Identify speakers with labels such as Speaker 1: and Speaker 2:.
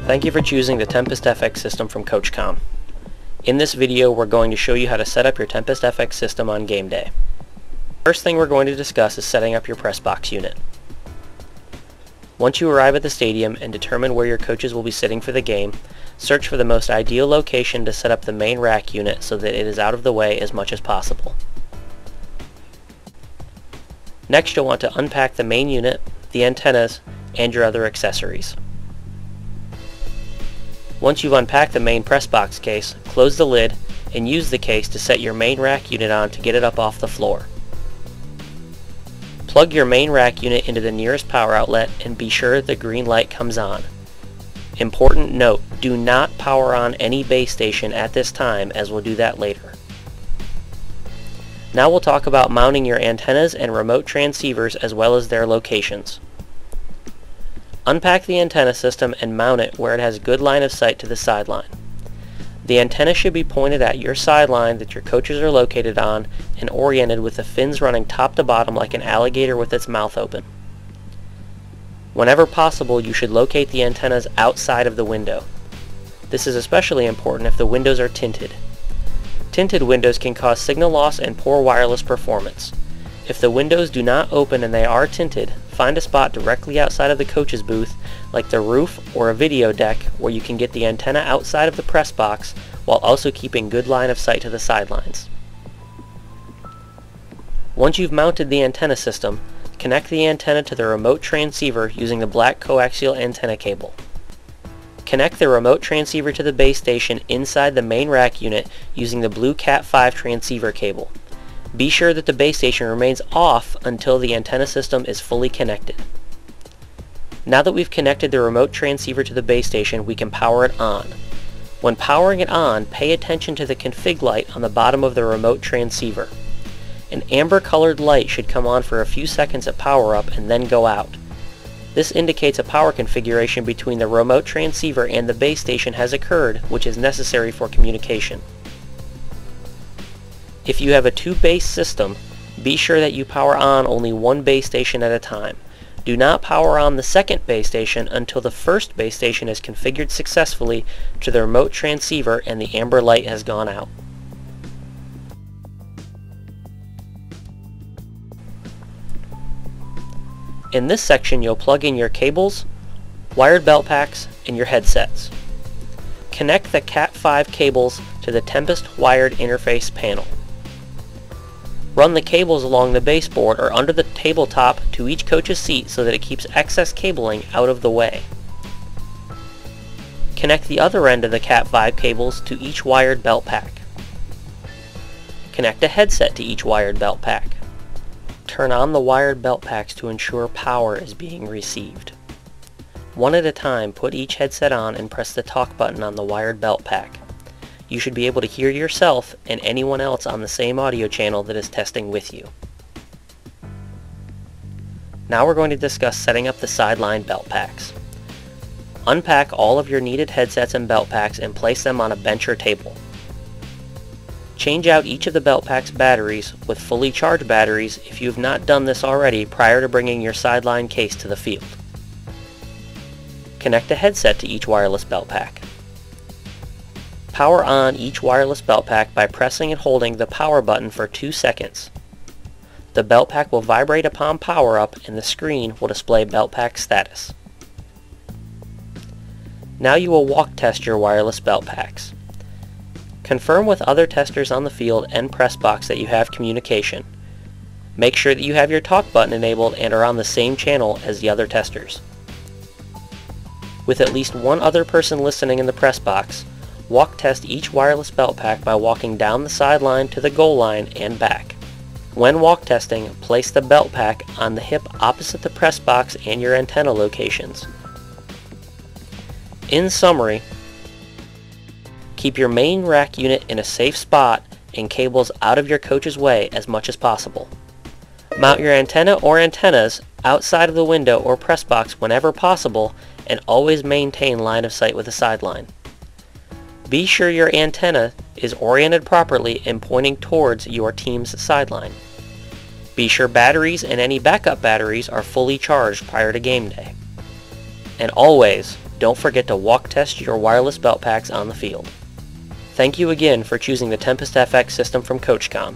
Speaker 1: Thank you for choosing the Tempest FX system from Coachcom. In this video, we're going to show you how to set up your Tempest FX system on game day. First thing we're going to discuss is setting up your press box unit. Once you arrive at the stadium and determine where your coaches will be sitting for the game, search for the most ideal location to set up the main rack unit so that it is out of the way as much as possible. Next, you'll want to unpack the main unit, the antennas, and your other accessories. Once you've unpacked the main press box case, close the lid and use the case to set your main rack unit on to get it up off the floor. Plug your main rack unit into the nearest power outlet and be sure the green light comes on. Important note, do not power on any base station at this time, as we'll do that later. Now we'll talk about mounting your antennas and remote transceivers as well as their locations. Unpack the antenna system and mount it where it has good line of sight to the sideline. The antenna should be pointed at your sideline that your coaches are located on and oriented with the fins running top to bottom like an alligator with its mouth open. Whenever possible, you should locate the antennas outside of the window. This is especially important if the windows are tinted. Tinted windows can cause signal loss and poor wireless performance. If the windows do not open and they are tinted, find a spot directly outside of the coach's booth, like the roof or a video deck, where you can get the antenna outside of the press box while also keeping good line of sight to the sidelines. Once you've mounted the antenna system, connect the antenna to the remote transceiver using the black coaxial antenna cable. Connect the remote transceiver to the base station inside the main rack unit using the blue Cat 5 transceiver cable. Be sure that the base station remains off until the antenna system is fully connected. Now that we've connected the remote transceiver to the base station, we can power it on. When powering it on, pay attention to the config light on the bottom of the remote transceiver. An amber colored light should come on for a few seconds at power up and then go out. This indicates a power configuration between the remote transceiver and the base station has occurred, which is necessary for communication. If you have a two-base system, be sure that you power on only one base station at a time. Do not power on the second base station until the first base station is configured successfully to the remote transceiver and the amber light has gone out. In this section, you'll plug in your cables, wired belt packs, and your headsets. Connect the Cat 5 cables to the Tempest wired interface panel. Run the cables along the baseboard or under the tabletop to each coach's seat so that it keeps excess cabling out of the way. Connect the other end of the Cat 5 cables to each wired belt pack. Connect a headset to each wired belt pack. Turn on the wired belt packs to ensure power is being received. One at a time, put each headset on and press the talk button on the wired belt pack. You should be able to hear yourself and anyone else on the same audio channel that is testing with you. Now we're going to discuss setting up the sideline belt packs. Unpack all of your needed headsets and belt packs and place them on a bench or table. Change out each of the belt pack's batteries with fully charged batteries if you have not done this already prior to bringing your sideline case to the field. Connect a headset to each wireless belt pack. Power on each wireless belt pack by pressing and holding the power button for 2 seconds. The belt pack will vibrate upon power up and the screen will display belt pack status. Now you will walk test your wireless belt packs. Confirm with other testers on the field and press box that you have communication. Make sure that you have your talk button enabled and are on the same channel as the other testers. With at least one other person listening in the press box, walk test each wireless belt pack by walking down the sideline to the goal line and back. When walk testing, place the belt pack on the hip opposite the press box and your antenna locations. In summary, keep your main rack unit in a safe spot and cables out of your coach's way as much as possible. Mount your antenna or antennas outside of the window or press box whenever possible and always maintain line of sight with the sideline. Be sure your antenna is oriented properly and pointing towards your team's sideline. Be sure batteries and any backup batteries are fully charged prior to game day. And always, don't forget to walk test your wireless belt packs on the field. Thank you again for choosing the Tempest FX system from Coachcom.